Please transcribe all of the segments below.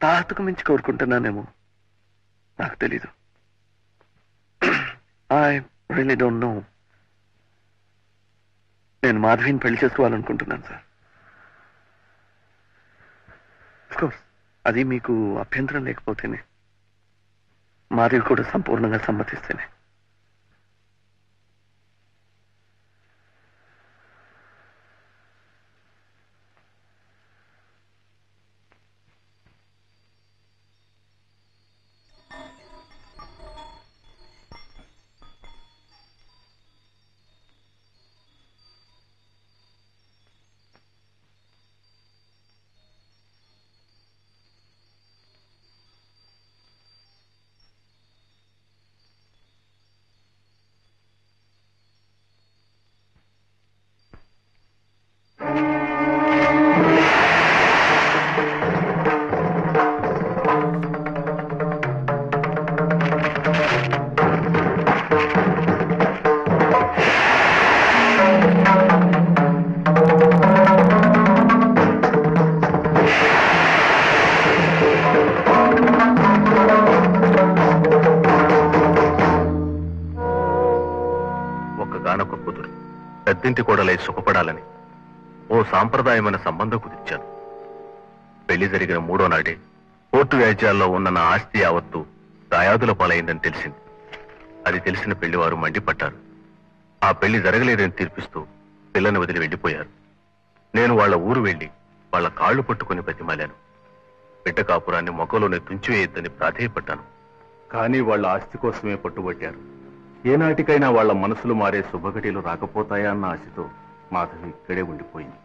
తాహతకు మించి కోరుకుంటున్నానేమో, నాకు తెలీదు. I really don't know. నేను మాధవిని పెళ్లి చేసుకోవాలనుకుంటున్నాను సార్. కోర్స్ అది మీకు అభ్యంతరం లేకపోతేనే, మాధవి కూడా సంపూర్ణంగా సమ్మతిస్తేనే. పెద్దింటి కోడలై సుఖపడాలని ఓ సాంప్రదాయమైన సంబంధం కుదిర్చాను. పెళ్లి జరిగిన 3వ నాడే కోర్టు వ్యాజ్యాల్లో ఉన్న నా ఆస్తి యావత్తు దాయాదుల పాలైందని తెలిసింది. అది తెలిసిన పెళ్లివారు మండిపడ్డారు. ఆ పెళ్లి జరగలేదని తీర్పిస్తూ పిల్లని వదిలి వెళ్లిపోయారు. నేను వాళ్ల ఊరు వెళ్లి వాళ్ల కాళ్లు పట్టుకుని బతిమాలాను. బిడ్డ కాపురాన్ని మొక్కలోనే తుంచివేయొద్దని ప్రాధేయపడ్డాను. కానీ వాళ్ళ ఆస్తి కోసమే పట్టుబట్టారు. ఏనాటికైనా వాళ్ల మనసులు మారే శుభఘటీలు రాకపోతాయా అన్న ఆశతో మాధవి ఇక్కడే ఉండిపోయింది.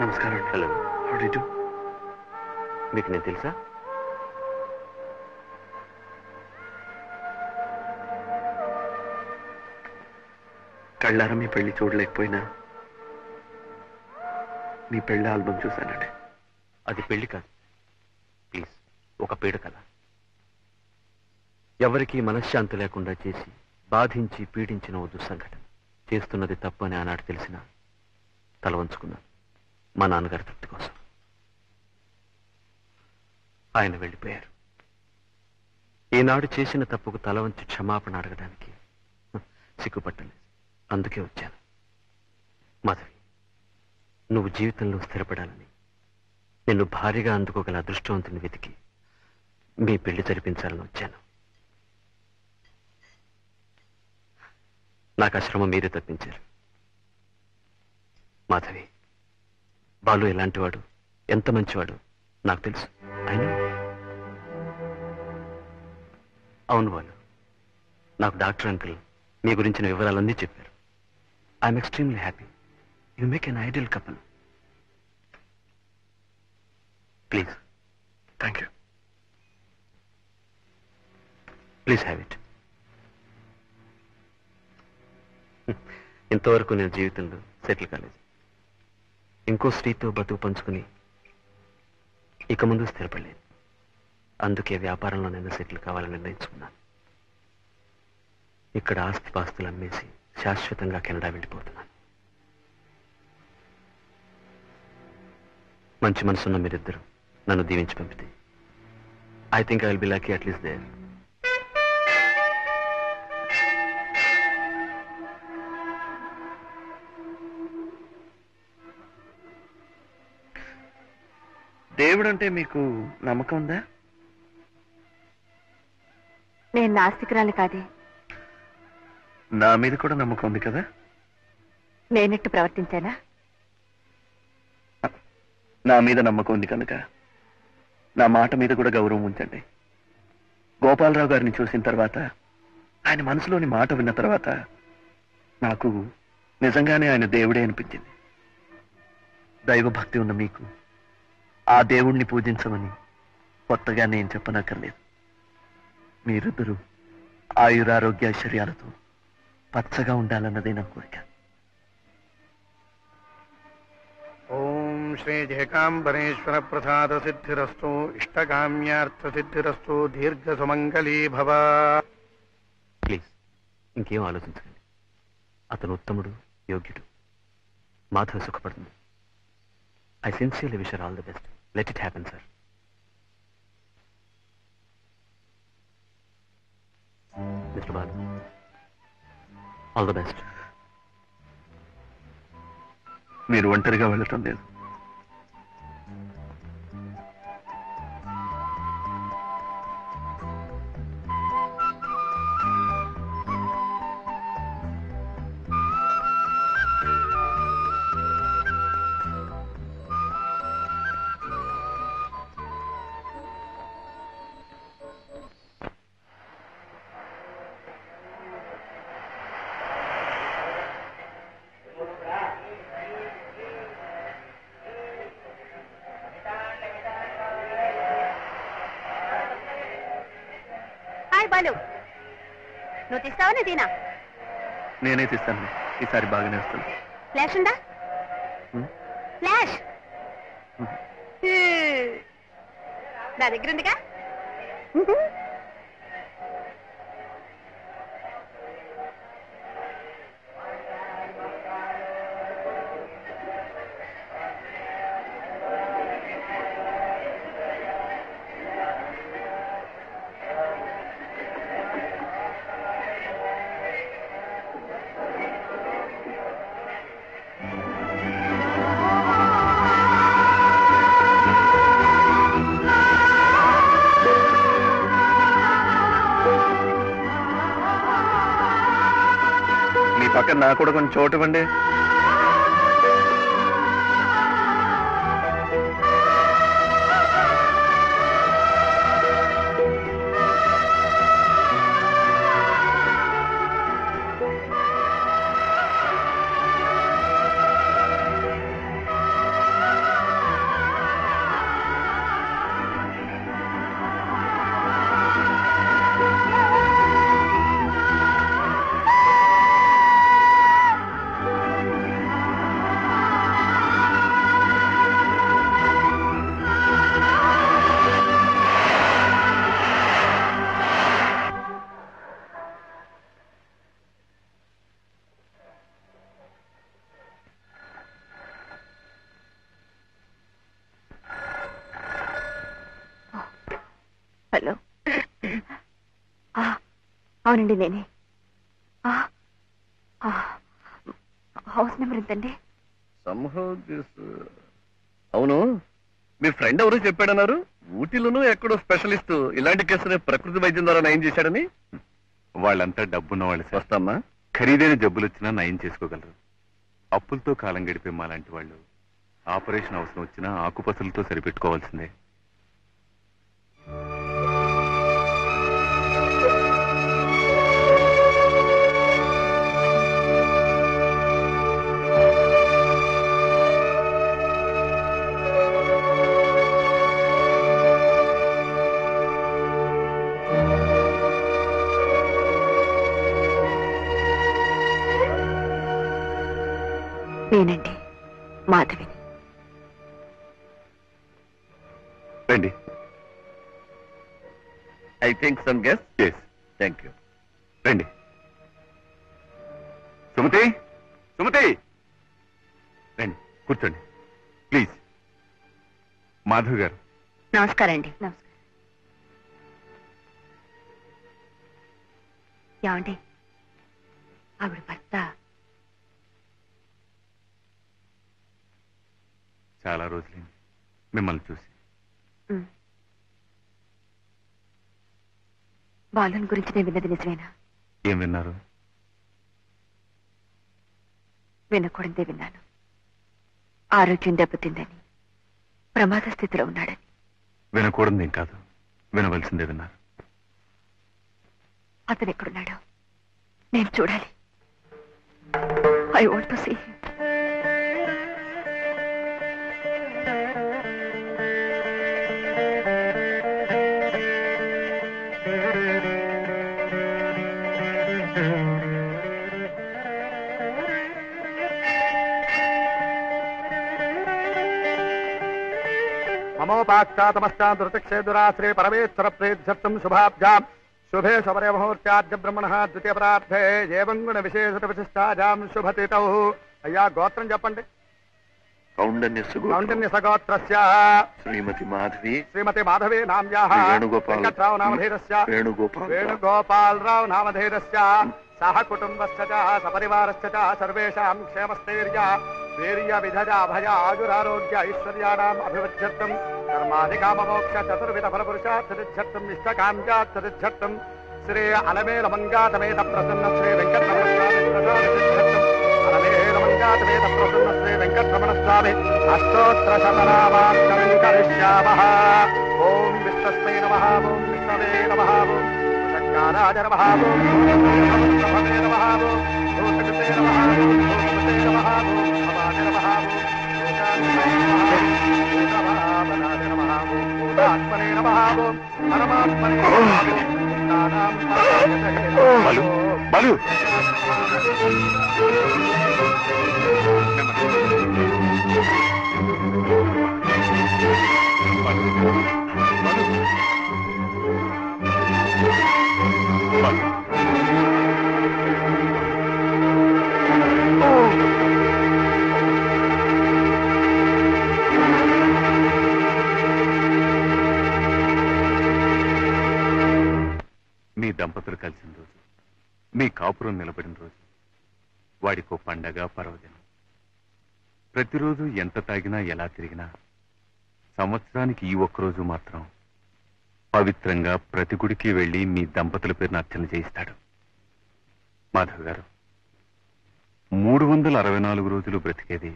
నమస్కారం. Hello. How do you do? మీకు నేను తెలుసా? కళ్ళారా మీ పెళ్లి చూడలేకపోయినా మీ పెళ్లి ఆల్బమ్ చూశానండి. అది పెళ్లి కాదు, ప్లీజ్. ఒక పీడ కథ. ఎవరికీ మనశ్శాంతి లేకుండా చేసి బాధించి పీడించిన ఓ దుస్సంఘటన. చేస్తున్నది తప్పు అని ఆనాడు తెలిసిన తల వంచుకున్నాను మా నాన్నగారి తృప్తి కోసం. ఆయన వెళ్ళిపోయారు. ఈనాడు చేసిన తప్పుకు తల వంచి క్షమాపణ అడగడానికి సిగ్గుపట్టలేదు. అందుకే వచ్చాను. మాధవి, నువ్వు జీవితంలో స్థిరపడాలని, నిన్ను భారీగా అందుకోగల అదృష్టవంతుని వెతికి మీ పెళ్లి జరిపించాలని వచ్చాను. నాకు ఆ శ్రమ మీరే తప్పించారు. మాధవి, బాలు ఎలాంటివాడు, ఎంత మంచివాడు నాకు తెలుసు. అయినా అవును బాలు, నాకు డాక్టర్ అంకుల్ మీ గురించిన వివరాలన్నీ చెప్పారు. I'm extremely happy. You make an ideal couple. Please. Thank you. Please have it. ఇంతవరకు నేను జీవితంలో సెటిల్ కాలేదు. ఇంకో స్త్రీతో బతుకు పంచుకుని ఇక ముందు స్థిరపడలేదు. అందుకే వ్యాపారంలో నేను సెటిల్ కావాలని నిర్ణయించుకున్నాను. ఇక్కడ ఆస్తిపాస్తులు అమ్మేసి శాశ్వతంగా కెనడా వెళ్ళిపోతున్నాను. మంచి మనసున్న మీరిద్దరు నన్ను దీవించి పంపితే I think I will be lucky at least there. దేవుడు అంటే మీకు నమ్మకం ఉందా? నేను నాస్తికురాలి కాదే. నా మీద కూడా నమ్మకం ఉంది కదా? నేనెట్టు ప్రవర్తించానా? నా మీద నమ్మకం ఉంది కనుక నా మాట మీద కూడా గౌరవం ఉంచండి. గోపాలరావు గారిని చూసిన తర్వాత, ఆయన మనసులోని మాట విన్న తర్వాత నాకు నిజంగానే ఆయన దేవుడే అనిపించింది. దైవభక్తి ఉన్న మీకు ఆ దేవుణ్ణి పూజించమని కొత్తగా నేను చెప్పనక్కర్లేదు. మీరిద్దరూ ఆయురారోగ్య ఐశ్వర్యాలతో పచ్చగా ఉండాలన్నదే నా కోరిక. ఓం శ్రీ జయకాంబరేశ్వర ప్రసాద సిద్ధిరస్తు. ఇష్టకామ్యార్థ సిద్ధిరస్తు. దీర్ఘ సుమంగళీ భవ. ప్లీజ్ ఇంకేం ఆలోచించకండి. అతను ఉత్తముడు, యోగ్యుడు. మాధవ సుఖపడుతుంది. I sincerely wish her all the best. Let it happen sir. Mister Balu, all the best. మీరు ఒంటరిగా వెళ్ళటం లేదు. బాలు, నువ్వు తీస్తావా నేనా? నేనే తీస్తాను. ఈసారి బాగానే వస్తాను. ఫ్లాష్ ఉందా? ఫ్లాష్ నా దగ్గర ఉందిగా. ఈ పక్కన నాకు కూడా కొంచెం చోటు ఇవ్వండి. హలో. అవునండి, నేనే. హౌస్ నెంబర్ ఎంతండి? అవును, మీ ఫ్రెండ్ ఎవరు చెప్పాడన్నారు? ఊటీలోనూ ఎక్కడో స్పెషలిస్ట్ ఇలాంటి కేసుని ప్రకృతి వైద్యం ద్వారా నయం చేశాడని. వాళ్ళంతా డబ్బున్న వాళ్ళు సార్. వస్తామ్మా. ఖరీదైన జబ్బులొచ్చినా నయం చేసుకోగలరు. అప్పులతో కాలం గడిపే మాలాంటి వాళ్ళు ఆపరేషన్ అవసరం వచ్చినా ఆకుపసలతో సరిపెట్టుకోవాల్సిందే. నేనండి, మాధవిని. రండి. I think some guess. Yes. Thank you. రండి. సుమతి, సుమతి, రండి కూర్చోండి ప్లీజ్. మాధవ్ గారు. నమస్కారం అండి. నమస్కారం. ఏమండి, ఆవిడ భర్త చాలా రోజులైంది మిమ్మల్ని చూసి. బాలుని గురించి నేను విన్నది నిజమేనా? ఏం విన్నారు? వినకూడదే విన్నాను. ఆరోగ్యం దెబ్బతిందని, ప్రమాద స్థితిలో ఉన్నాడని. వినకూడదేం కాదు, వినవలసిందే విన్నారు. అతను ఎక్కడున్నాడో నేను చూడాలి. I want to see him. మమోపాక్షాతమష్టాదృతక్షేదురాశ్రే పరమేశ్వర ప్రేధ్యర్థం శుభాభ్యాం శుభే శబరే ముహూర్త్యాద్య బ్రహ్మణ ద్వితీయ ప్రార్థే ఏవం గుణ విశేషత విశిష్టాజాం శుభతితౌ. అయ్యా, గోత్రం చెప్పండి. కౌండన్యసగోత్రస్య శ్రీమతి మాధవి, శ్రీమతి మాధవే నామ్యాః వెంకట్రావు నామధేయస్య వేణుగోపాలరావు నామధేయస్య సహ కుటుంబస్య చ సపరివారస్య చ సర్వేషాం క్షేమస్థైర్య వీర్య విధజ అభయ ఆయురారోగ్య ఐశ్వర్యాణాం అభివృద్ధ్యర్థం కర్మాధికామమోక్ష చతుర్విధ ఫలపురుషార్థిర్థం ఇష్టకామ్యార్థిర్థం శ్రీ అలమేల మంగాతమేత ప్రసన్న శ్రీ వెంకటరమణ స్వామి ప్రసాదిర్థం అలమేల మంగాతమేత ప్రసన్న శ్రీ వెంకటరమణ స్వామి అష్టోత్తర శతనామాక్షరం కరిష్యామః. ఓం విష్ణుస్మై నమః. ఓం విష్ణవే నమః. ఓం శంకరాయ నమః. ఓం నమః నమః. ఓం భూతకృతే నమః. ఓం భూతకృతే నమః. ఓం భవాయ నమః. ఓం భూతాత్మనే నమః. భూతభావనాయ నమః. ఓం భూతాత్మనే నమః. ఓం పరమాత్మనే నమః. నానాం బాలు, బాలు. మీ దంపతులు కలిసిన రోజు, మీ కాపురం నిలబడిన రోజు, వాడికో పండగ పర్వదినం. ప్రతిరోజు ఎంత తాగినా ఎలా తిరిగినా సంవత్సరానికి ఈ ఒక్కరోజు మాత్రం పవిత్రంగా ప్రతి గుడికి వెళ్లి మీ దంపతుల పేరున అర్చన చేయిస్తాడు. మాధవ్ గారు, 364 రోజులు బ్రతికేది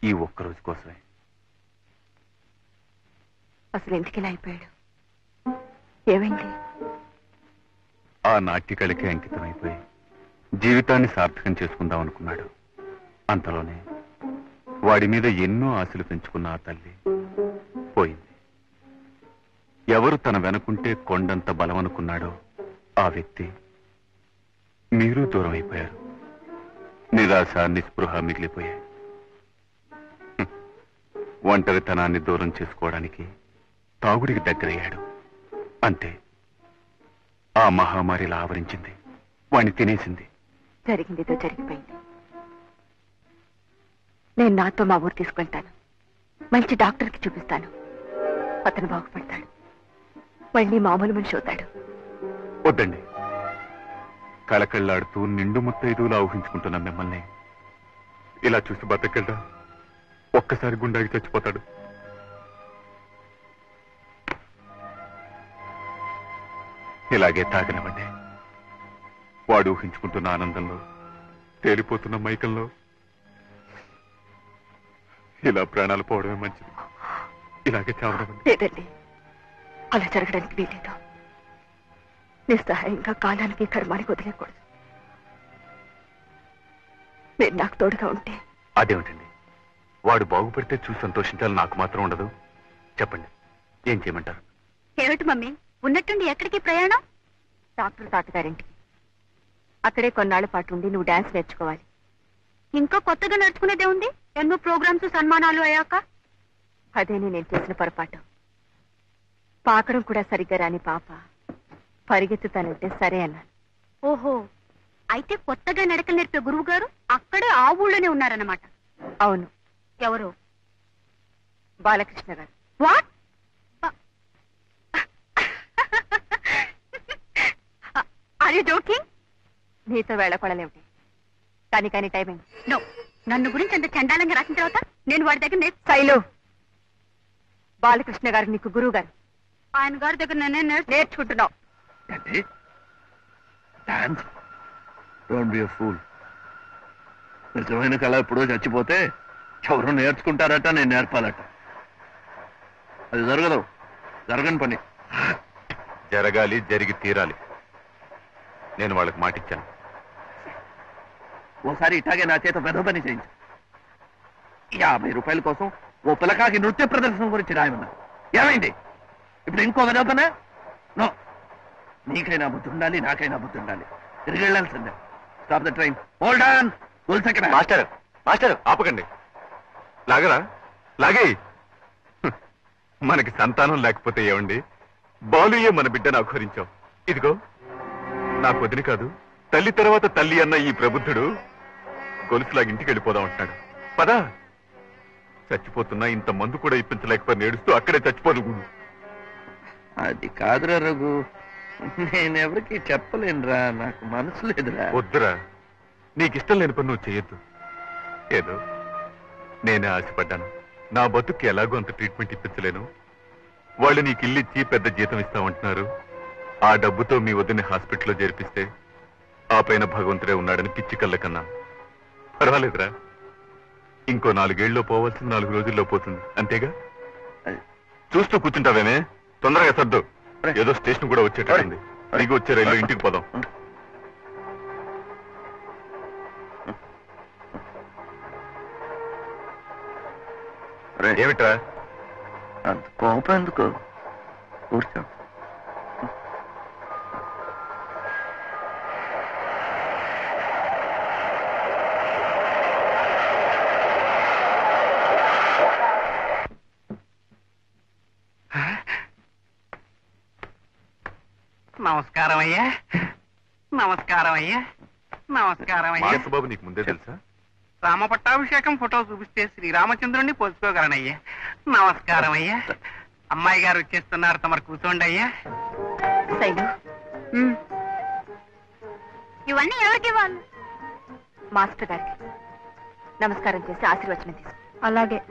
ఈ ఒక్కరోజు కోసమే. అసలు ఎందుకు ఇలా అయిపోయాడు? ఏమైంది? ఆ నాట్యకళకి అంకితమైపోయి జీవితాన్ని సార్థకం చేసుకుందాం అనుకున్నాడు. అంతలోనే వాడి మీద ఎన్నో ఆశలు పెంచుకున్న ఆ తల్లి పోయింది. ఎవరు తన వెనుకుంటే కొండంత బలమనుకున్నాడో ఆ వ్యక్తి మీరు దూరం అయిపోయారు. నిరాశ నిస్పృహ మిగిలిపోయాయి. ఒంటరితనాన్ని దూరం చేసుకోవడానికి తాగుడికి దగ్గరయ్యాడు. అంతే, ఆ మహమ్మారిలా ఆవరించింది, వాణ్ణి తినేసింది. జరిగిందితో జరిగిపోయింది. నేను నాతో మా ఊరు తీసుకెళ్తాను. మంచి డాక్టర్కి చూపిస్తాను. అతను బాగుపడతాడు. మళ్ళీ మామూలు మనిషి అవుతాడు. వద్దండి. కళకళ్ళాడుతూ నిండు ముత్తైదువులా ఊహించుకుంటున్న మిమ్మల్ని ఇలా చూసి బతకెళ్ళా ఒక్కసారి గుండాకి చచ్చిపోతాడు. ఇలాగే తాగనివ్వండి. వాడు ఊహించుకుంటున్న ఆనందంలో, తేలిపోతున్న మైకంలో ఇలా ప్రాణాలు పోవడమే మంచిది. ఇలాగే చావనివ్వండి. లేదండి, అలా జరగడానికి వీలేదు. నిస్సహాయంగా కాలానికి కర్మానికి వదిలేకూడదు. మీరు నాకు తోడుగా ఉంటే. అదేమిటండి, వాడు బాగుపడితే చూసి సంతోషించాలి, నాకు మాత్రం ఉండదు. చెప్పండి, ఏం చేయమంటారు? ఏమిటి మమ్మీ, ఉన్నట్టుండి ఎక్కడికి ప్రయాణం? డాక్టర్ తాతగారింటికి. అక్కడే కొన్నాళ్ల పాటు ఉండి నువ్వు డాన్స్ నేర్చుకోవాలి. ఇంకా కొత్తగా నేర్చుకునేదే ఉంది. ఎన్నో ప్రోగ్రామ్స్ సన్మానాలు అయ్యాక. అదేనే నేను చేసిన పొరపాటు. పాకడం కూడా సరిగ్గా రాని పాప పరిగెత్తుతానంటే సరే అన్నాను. ఓహో, అయితే కొత్తగా నడకలు నేర్పే గురువు గారు అక్కడే ఆ ఊళ్ళోనే ఉన్నారన్నమాట. అవును. ఎవరు? Balakrishna garu. What? Are you joking? నీతో వేళకొడలేమిటి? కానీ టైం అయింది. నో, నన్ను గురించి అంత చండాలంగా రాసిన తర్వాత నేను వాడి దగ్గర శైలు, బాలకృష్ణ గారు నీకు గురువు గారు. ఆయన గారి దగ్గర నేనే నేర్చుకుంటున్నావు. నిజమైన కళ ఎప్పుడో చచ్చిపోతే ఎవరు నేర్చుకుంటారట, నేను నేర్పాలట. అది జరగదు, జరగని పని. జరగాలి, జరిగి తీరాలి. నేను వాళ్ళకి మాటిచ్చాను. ఓసారి ఇట్లాగే నా చేత పెద్ద పని చేయించు. 50 రూపాయల కోసం ఓ పిల్లకాకి నృత్య ప్రదర్శన గురించి రాయమన్నా. ఏమైంది? ఇప్పుడు ఇంకో వెదవ పనా? నో, నీకైనా బుద్ధి ఉండాలి, నాకైనా బుద్ధి ఉండాలి. తిరిగి వెళ్ళాల్సిందే. Stop the train. Hold on. Master, master ఆపకండి. లాగరా, లాగే. మనకి సంతానం లేకపోతే ఏమండి, బాలుయే మన బిడ్డను అఘోరించాం. ఇదిగో నాకు వదిలి కాదు, తల్లి తర్వాత తల్లి అన్న ఈ ప్రబుద్ధుడు గొలుసులాగా ఇంటికి వెళ్ళిపోదాం అంటున్నాడు. పదా. చచ్చిపోతున్నా ఇంత మందు కూడా ఇప్పించలేకపోయి నేడుస్తూ అక్కడే చచ్చిపోదు. అది కాదురా రఘు, నేనెవరికి చెప్పలేనురా, నాకు మనసు లేదురా. వద్దురా, నీకిష్టం లేని పని నువ్వు చేయొద్దు. ఏదో నేనే ఆశపడ్డాను. నా బతుక్కి ఎలాగో అంత ట్రీట్మెంట్ ఇప్పించలేను. వాళ్ళు నీకు ఇల్లు ఇచ్చి పెద్ద జీతం ఇస్తామంటున్నారు. ఆ డబ్బుతో మీ వద్దని హాస్పిటల్లో చేర్పిస్తే ఆ పైన భగవంతుడే ఉన్నాడని పిచ్చి కళ్ళ కన్నా. పర్వాలేదురా, ఇంకో 4 ఏళ్ళలో పోవాల్సిన 4 రోజుల్లో పోతుంది, అంతేగా. చూస్తూ కూర్చుంటావేమే, తొందరగా సర్దు. ఏదో స్టేషన్ కూడా వచ్చేటట్టుంది. దిగి వచ్చే రైల్లో ఇంటికి పోదాం. ఏమిట్రా అంత కోపం ఎందుకు? కూర్చో. నమస్కారం అయ్యా. నమస్కారం అయ్యా. నమస్కారం అయ్యా. బాబు నీకు ముందే తెలుసా? రామపట్టాభిషేకం ఫోటో చూపిస్తే శ్రీరామచంద్రుణ్ణి పోల్చుకోగలనయ్యా. నమస్కారం అయ్యా. అమ్మాయి గారు వచ్చేస్తున్నారు, తమరు కూర్చోండి అయ్యా. శైలు, ఇవన్నీ ఎవరికి ఇవ్వాలి? మాస్టర్ గారికి నమస్కారం చేసి ఆశీర్వచనం తీసుకో. అలాగే.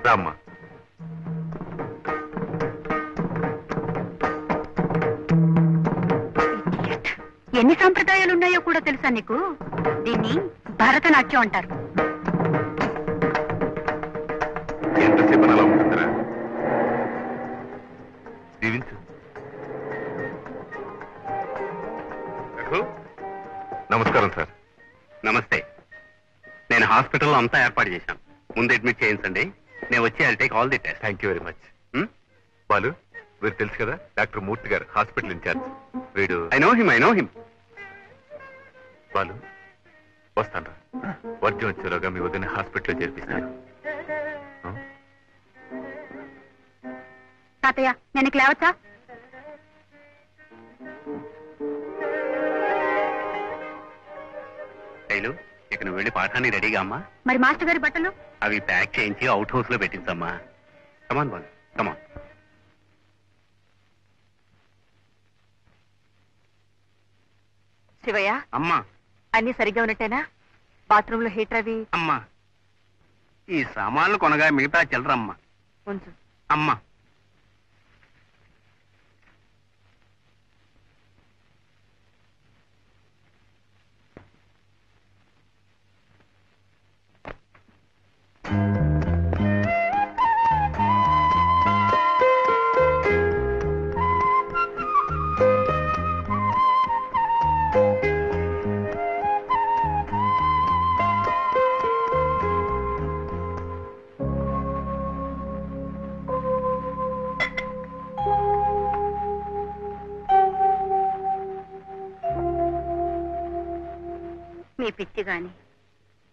రామ్మా. ఎన్ని సాంప్రదాయాలు ఉన్నాయో కూడా తెలుసా నీకు? దీన్ని భరతనాట్యం అంటారు. ఎంతసేపు అలా ఉంటుందిరా? దీవించు. నమస్కారం సార్. నమస్తే. నేను హాస్పిటల్లో అంతా ఏర్పాటు చేశాను. ముందు అడ్మిట్ చేయించండి. నేను వచ్చి I'll take all the test. Thank you very much. Balu, వీరు తెలుసు కదా, డాక్టర్ మూర్తి గారు, హాస్పిటల్ ఇన్ఛార్జ్. వీడు ఐ నో హిమ్. బాలు, వస్తాను రా. వర్జం వచ్చేలోగా మీ వదిన హాస్పిటల్లో చేర్పిస్తాను. తాతయ్య, నేను ఇక లేవచ్చా? శైలు, ఇక నువ్వు వెళ్ళి పాఠాన్ని రెడీగా అమ్మా. మరి మాస్టర్ గారి బట్టలు? అవి ప్యాక్ చేయించి అవుట్ హౌస్ లో పెట్టించమ్మా. కమాన్ బాల్, కమాన్. శివయ్య, అమ్మా అన్ని సరిగ్గా ఉన్నట్టేనా? బాత్రూమ్ లో హీటర్ అవి అమ్మా, ఈ సామాన్లు కొనగా మిగతా చిల్లరమ్మా. ఉంచు. అమ్మా, మీ పిచ్చి గాని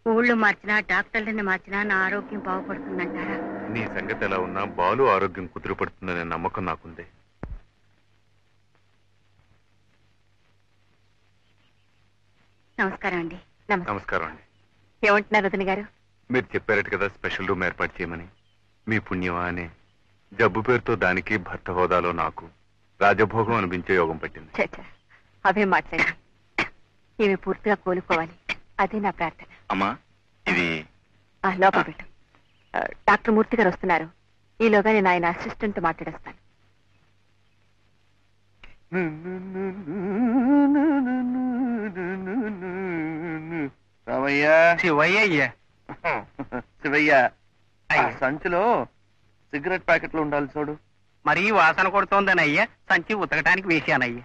ఊళ్ళు మార్చినా డాక్టర్లని మార్చినా నా ఆరోగ్యం బాగుపడుతుందంటారా? నీ సంగతి ఎలా ఉన్నా బాలు ఆరోగ్యం కుదురుపడుతుందనే నమ్మకం నాకుంది. నమస్కారం అండి. నమస్కారం అండి. ఏమంటున్నారు వదిన గారు? మీరు చెప్పారట కదా స్పెషల్ రూమ్ ఏర్పాటు చేయమని. మీ పుణ్యమా అనే జబ్బు పేరుతో దానికి భర్త హోదాలో నాకు రాజభోగం అనిపించే యోగం పట్టింది. చచ్చా, అవే మాట్లాడి ఇవి పూర్తిగా కోలుకోవాలి, అదే నా ప్రార్థన. అమ్మా, ఇది లోపల పెట్టు. డాక్టర్ మూర్తి గారు వస్తున్నారు. ఈలోగా నేను ఆయన అసిస్టెంట్ మాట్లాడేస్తాను. రామయ్యా, శివయ్య. శివయ్య, సంచిలో సిగరెట్ ప్యాకెట్లు ఉండాలి చూడు. మరీ వాసన కొడుతోందని అయ్యా సంచి ఉతకటానికి వేశానయ్యా.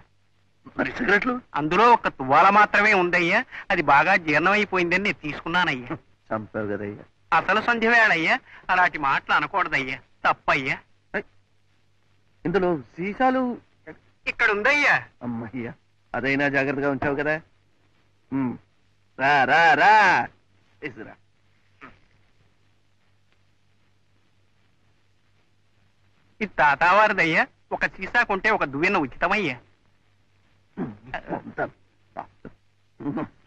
మరి సిగరెట్లు? అందులో ఒక తువ్వాల మాత్రమే ఉందయ్యా, అది బాగా జీర్ణమైపోయిందని నేను తీసుకున్నానయ్యా. చంపావు కదయ్యా. అసలు సంధ్య వేళయ్యా, అలాంటి మాటలు అనకూడదయ్యా, తప్పయ్యా. ఇందులో సీసాలు ఇక్కడ ఉందయ్యా. అమ్మయ్యా, అదైనా జాగ్రత్తగా ఉంచావు కదా. రా రా రా, తీసురా. ఇది తాతావారిదయ్యా, ఒక సీసా కొంటే ఒక దువ్వెన ఉచితమయ్యా.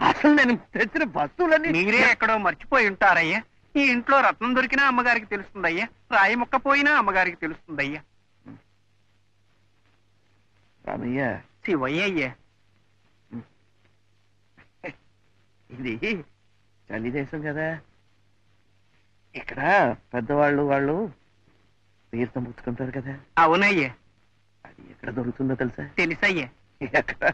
అసలు నేను తెచ్చిన వస్తువులన్నీ మీరే ఎక్కడో మర్చిపోయి ఉంటారయ్యా. ఈ ఇంట్లో రత్నం దొరికినా అమ్మగారికి తెలుస్తుందయ్యా, రాయి మొక్క పోయినా అమ్మగారికి తెలుస్తుందయ్యా. రామయ్య, శివయ్య. ఇది చలి దేశం కదా. ఇక్కడ పెద్దవాళ్ళు వాళ్ళు తీర్థం పుచ్చుకుంటారు కదా. అవునయ్యా. అది ఎక్కడ దొరుకుతుందో తెలుసా? తెలుసయ్యా. ఎక్కడ?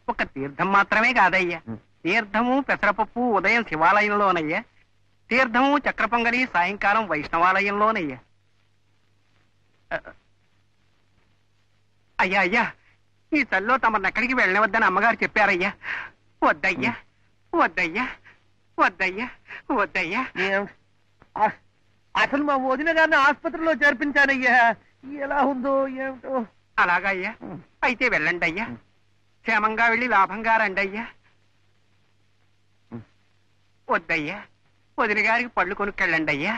ఒక తీర్థం మాత్రమే కాదయ్యా, తీర్థము పెసరపప్పు ఉదయం శివాలయంలోనయ్యా, తీర్థము చక్ర పొంగలి సాయంకాలం వైష్ణవాలయంలోనయ్యా. అయ్యా అయ్యా, ఈ చల్లో తమను ఎక్కడికి వెళ్ళవద్దని అమ్మగారు చెప్పారయ్యా. వద్దయ్యా, వద్దయ్యా, వద్దయ్యా, వద్దయ్యా. అసలు మా వదిన గారిని ఆసుపత్రిలో చేర్పించానయ్యా. ఎలా ఉందో ఏమిటో. అలాగయ్యా, అయితే వెళ్ళండి అయ్యా, క్షేమంగా వెళ్ళి లాభంగా రండి అయ్యా. వద్దయ్యా, వదిన గారికి పళ్ళు కొనుక్కెళ్ళండి అయ్యా.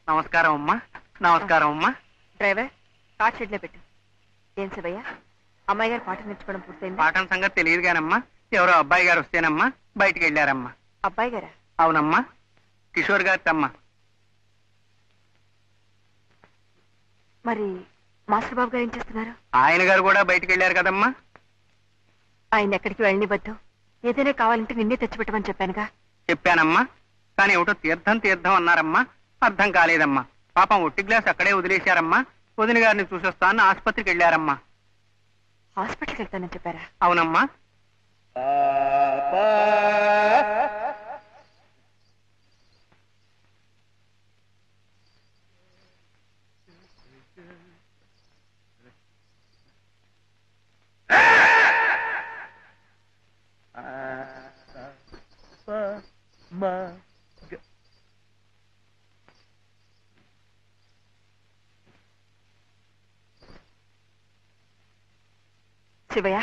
నమస్కారం అమ్మా. నమస్కారం అమ్మా. డ్రైవర్, కార్ షెడ్ లో పెట్టు. ఏం శివయ్య, అమ్మాయి గారు పాట నేర్చుకోవడం పూర్తయింది? పాఠం సంగతి తెలియదు కానమ్మా, ఎవరో అబ్బాయి గారు వస్తేనమ్మా బయటికి వెళ్ళారమ్మా. అబ్బాయి గారా? అవునమ్మా, కిషోర్ గారి అమ్మ. మరి మాస్టర్ బాబు గారు ఏం చేస్తున్నారు? ఆయన గారు కూడా బయటికి వెళ్ళారు కదమ్మా. ఆయన ఎక్కడికి వెళ్ళనివద్దు. ఏదైనా కావాలంటే నిన్నే తెచ్చిపెట్టమని చెప్పానుగా. చెప్పానమ్మా, కానీ ఏమిటో తీర్థం తీర్థం అన్నారమ్మా, అర్థం కాలేదమ్మా. పాపం ఒట్టి గ్లాస్ అక్కడే వదిలేశారమ్మా. వదిన గారిని చూసొస్తాను ఆసుపత్రికి వెళ్ళారమ్మా. హాస్పిటల్కి వెళ్తానని చెప్పారా? అవునమ్మా. శివయ్య,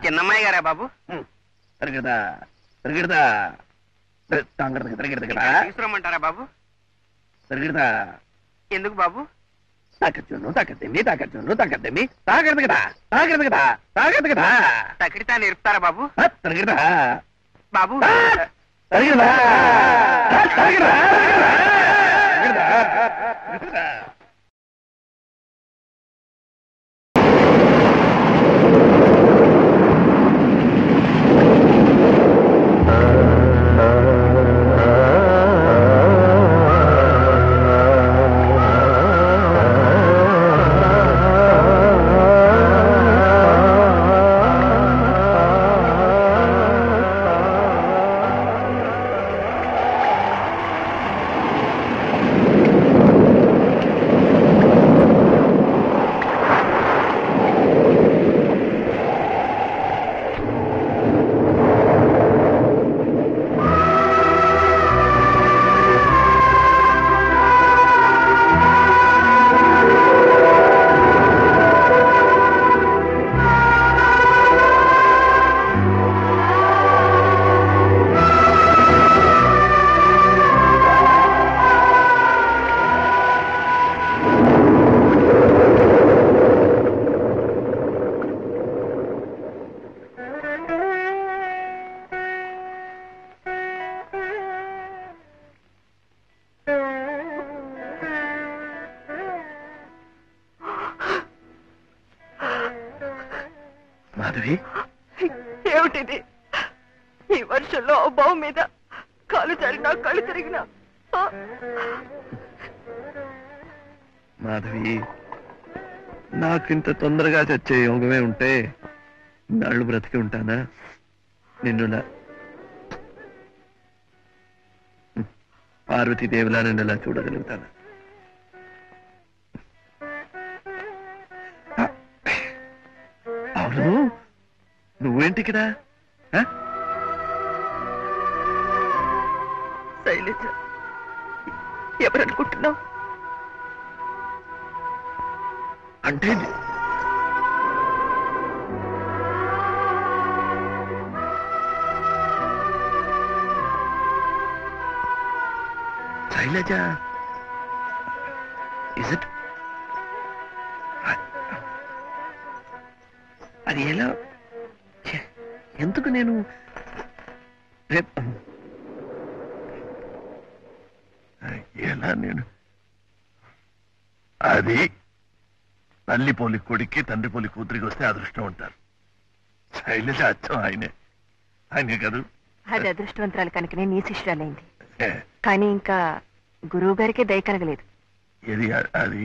చిన్నమ్మాయి గారా బాబు? తీసుకురమ్మంటారా బాబు? ఎందుకు బాబు? తకిడితా నేర్పుతారా బాబు? బాబు మాధవి, ఏమిటిది? ఈ వర్షంలో బావు మీద కాలు జరిగినా కళ్ళు తిరిగినా మాధవి, నాకింత తొందరగా చచ్చే యోగమే ఉంటే నాళ్ళు బ్రతికి ఉంటానా? నిన్నులా పార్వతీదేవిలా నిన్నులా చూడగలుగుతానా? అవును, నువ్వేంటి ఇక్కడ? శైలజ, ఎవరనుకుంటున్నావు? అంటే శైలజ, ఇస్ ఇట్? అది ఎలా? ఎందుకు నేను ఎలా నేను అది తల్లి పోలి కొడుక్కి తండ్రి పోలి కూతురికి వస్తే అదృష్టం ఉంటారు. శైలజ అచ్చం ఆయనే కాదు. అది అదృష్టవంతరాలు కనుకనే నీ శిష్యురాలైంది. కానీ ఇంకా గురువు గారికి దయ కలగలేదు. ఏది అది?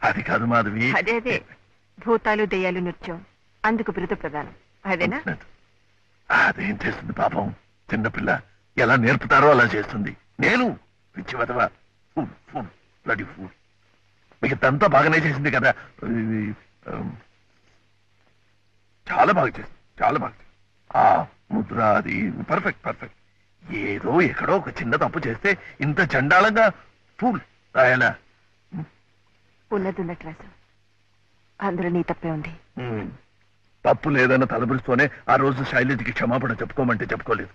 అది కాదు మాధవి. అదే భూతాలు దెయ్యాలు నృత్యం, అందుకు బిరుదు ప్రధానం. అదేనా? అదేం చేస్తుంది పాపం, చిన్నపిల్ల ఎలా నేర్పుతారో అలా చేస్తుంది. నేను పిచ్చి వదవా, బ్లడీ ఫూల్. మిగతంతా బాగానే చేసింది కదా, చాలా బాగా చేసింది, చాలా బాగా చేసింది. ఆ ముద్ర అది పర్ఫెక్ట్. ఏదో ఎక్కడో ఒక చిన్న తప్పు చేస్తే ఇంత చండాలంగా ఫూల్ రాయాలా? ఉన్నది రాసు. అందులో నీ తప్పే ఉంది. తప్పు లేదన్న తలబిరుస్తూనే ఆ రోజు శైలజకి క్షమాపణ చెప్పుకోమంటే చెప్పుకోలేదు.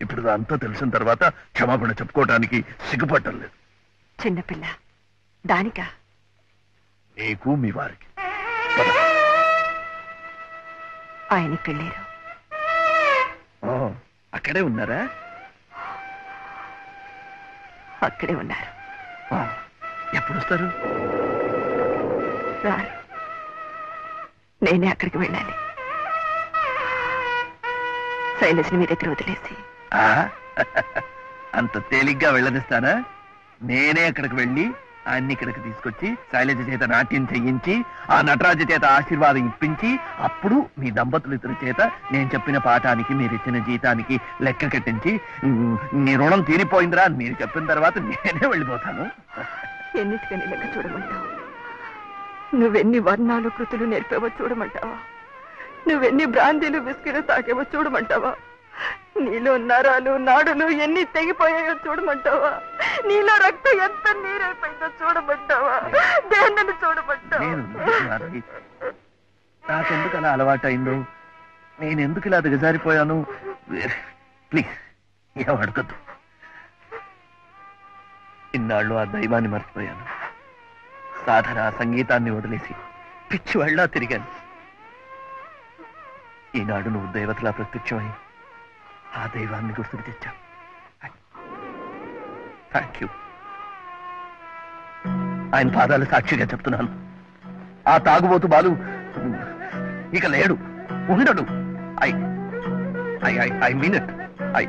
ఇప్పుడు అంతా తెలిసిన తర్వాత క్షమాపణ చెప్పుకోవటానికి సిగ్గుపడటం లేదు. చిన్నపిల్ల దానికా? నీకు మీ వారికి. ఆయన ఇక్కడ లేరు. అక్కడే ఉన్నారా? అక్కడే ఉన్నారు. ఎప్పుడు వస్తారు? రారు. నేనే అక్కడికి వెళ్ళాలి. శైలజ్ని మీ దగ్గర వదిలేసి. అంత తేలిగ్గా వెళ్ళనిస్తానా? నేనే అక్కడికి వెళ్ళి ఆయన్ని ఇక్కడికి తీసుకొచ్చి శైలజ చేత నాట్యం చెయ్యించి ఆ నటరాజు చేత ఆశీర్వాదం ఇప్పించి అప్పుడు మీ దంపతులు ఇద్దరి చేత నేను చెప్పిన పాఠానికి మీరు ఇచ్చిన జీతానికి లెక్క కట్టించి నీ రుణం తీరిపోయిందిరా అని మీరు చెప్పిన తర్వాత నేనే వెళ్ళిపోతాను. ఎన్నిటికని లెక్క చూడమంటావు? నువ్వెన్ని వర్ణాలు కృతులు నేర్పావో చూడమంటావా? నువ్వెన్ని బ్రాందీలు బిస్కెలు తాగేవో చూడమంటావా? నీలో నరాలు నాడులు ఎన్ని తెగిపోయాయో చూడమంటావా? నీలో రక్తం ఎంత నీరైపోయిందో చూడమంటావా? దేన్నను చూడమంటావా? నాకెందుకు అలా అలవాటైందో, నేనెందుకు ఇలా దిగజారిపోయాను? ప్లీజ్ ఏం అడగద్దు. ఇన్నాళ్ళు ఆ దైవాన్ని మర్చిపోయాను. సాధన సంగీతాన్ని వదిలేసి పిచ్చి వాళ్ళ తిరిగాను. ఈనాడు నువ్వు దేవతలా ప్రత్యక్షమై ఆ దైవాన్ని గుర్తుకు తెచ్చావు. Thank you. ఆయన పాదాలు సాక్షిగా చెప్తున్నాను, ఆ తాగుబోతు బాలు ఇక లేడు, ఉండడు. I mean it. I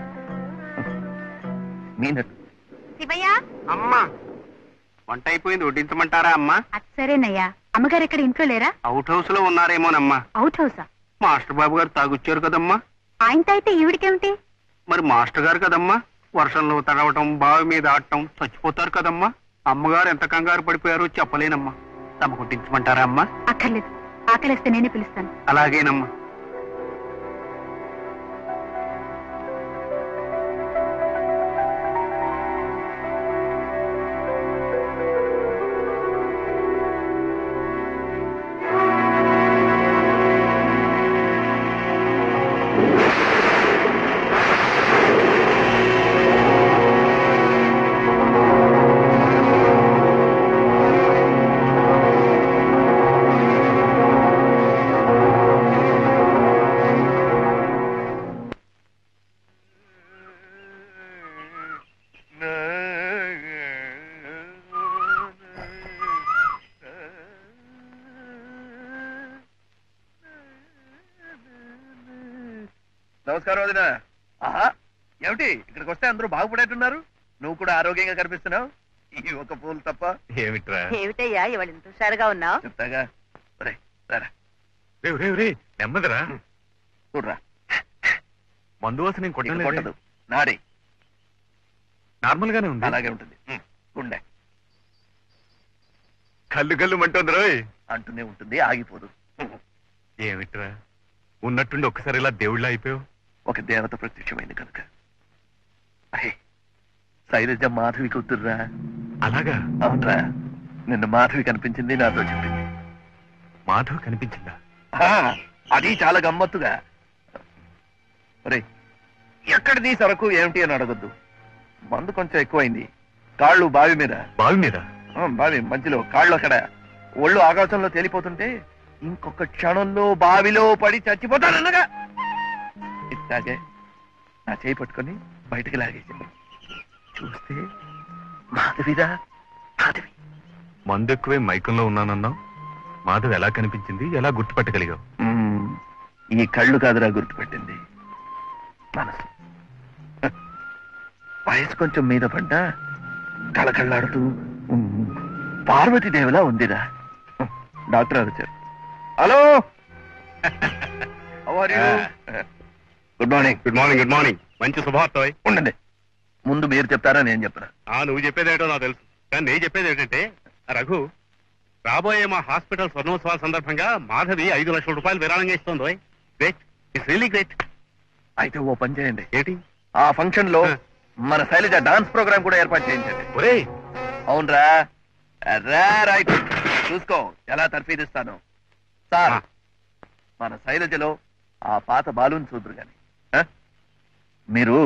mean it. Shivayya, అమ్మా వంట అయిపోయింది, వడ్డించమంటారా అమ్మా? సరేనయ్యా. అమ్మగారు ఎక్కడ ఇంట్లో లేరా? అవుట్ హౌస్ లో ఉన్నారేమోనమ్మా. అవుట్ హౌసా? మాస్టర్ బాబు గారు తాగుచ్చారు కదమ్మా. ఆయనతో అయితే ఈవిడికేమిటి? మరి మాస్టర్ గారు కదమ్మా, వర్షంలో తడవటం, బావి మీద ఆడటం, చచ్చిపోతారు కదమ్మా. అమ్మగారు ఎంత కంగారు పడిపోయారో చెప్పలేనమ్మా. తమ కొట్టించమంటారా అమ్మా? అక్కర్లేదు, ఆకలిస్తే నేనే పిలుస్తాను. అలాగేనమ్మా. నమస్కారం వదిన. ఆహా, ఏమిటి ఇక్కడికి వస్తే అందరూ బాగుపడేట్టున్నారు? నువ్వు కూడా ఆరోగ్యంగా కనిపిస్తున్నావు. ఈ ఒక పూలు తప్ప. ఏమిట్రా? ఏమిటయ్యా ఇవాళ ఇంత హుషారుగా ఉన్నావు? చెప్తాగా. నెమ్మదిరా. చూడరా, మందు వాసన కొట్టదు. నాడి నార్మల్ గానే ఉంది. అలాగే ఉంటుంది. గుండె కళ్ళు కళ్ళు మంటుంది రోయ్ అంటూనే ఉంటుంది, ఆగిపోదు. ఏమిట్రా ఉన్నట్టుండి ఒక్కసారి ఇలా దేవుళ్ళ అయిపోయావు? ఒక దేవత ప్రత్యక్షమైంది కనుక. అహే, శైలజ మాధవి కూతుర్రా. అలాగా? అవునరా, నిన్న మాధవి కనిపించింది, నాతో చెప్పింది. మాధవి కనిపించిందా? అది చాలా గమ్మత్తుగా. ఒరే, ఎక్కడిది సరకు ఏమిటి అని అడగద్దు. మందు కొంచెం ఎక్కువైంది. కాళ్ళు బావి మీద. బావి మీద? బావి మధ్యలో కాళ్ళు అక్కడ. ఒళ్ళు ఆకాశంలో తేలిపోతుంటే ఇంకొక క్షణంలో బావిలో పడి చచ్చిపోతానన్నగా ఇట్లాగే నా చేయి పట్టుకొని బయటకు లాగేసింది. చూస్తే మాధవిరా, మాధవి. మందు ఎక్కువే మైకంలో ఉన్నానన్నావు. మాధవి ఎలా కనిపించింది, ఎలా గుర్తుపట్టగలిగావు? ఈ కళ్ళు కాదురా గుర్తుపెట్టింది, మనసు. వయసు కొంచెం మీద పడ్డా కళకళ్ళాడుతూ పార్వతీదేవిలా ఉందిరా. డాక్టర్ గారు వచ్చారు. Hello, good morning. Good morning. Good morning. మంచి శుభవార్త. ఉండండి, ముందు మీరు చెప్తారా నేను చెప్పరా? నువ్వు చెప్పేదేటో నాకు తెలుసు, కానీ నేను చెప్పేది ఏంటంటే, రఘు, రాబోయే మా హాస్పిటల్ స్వర్ణోత్సవాల సందర్భంగా మాధవి 5 లక్షల రూపాయలు విరాళంగా ఇస్తోంది. Great, it's really great. అయితే ఓ పని చేయండి. ఏంటి? ఆ ఫంక్షన్ లో మన శైలజ డాన్స్ ప్రోగ్రామ్ కూడా ఏర్పాటు చేయించండి. ఒరే, అవునరా రైట్ చూసుకో ఎలా తర్ఫీదిస్తాను సార్. మన శైలజలో ఆ పాత బాలుని చూద్దరు గాని మీరు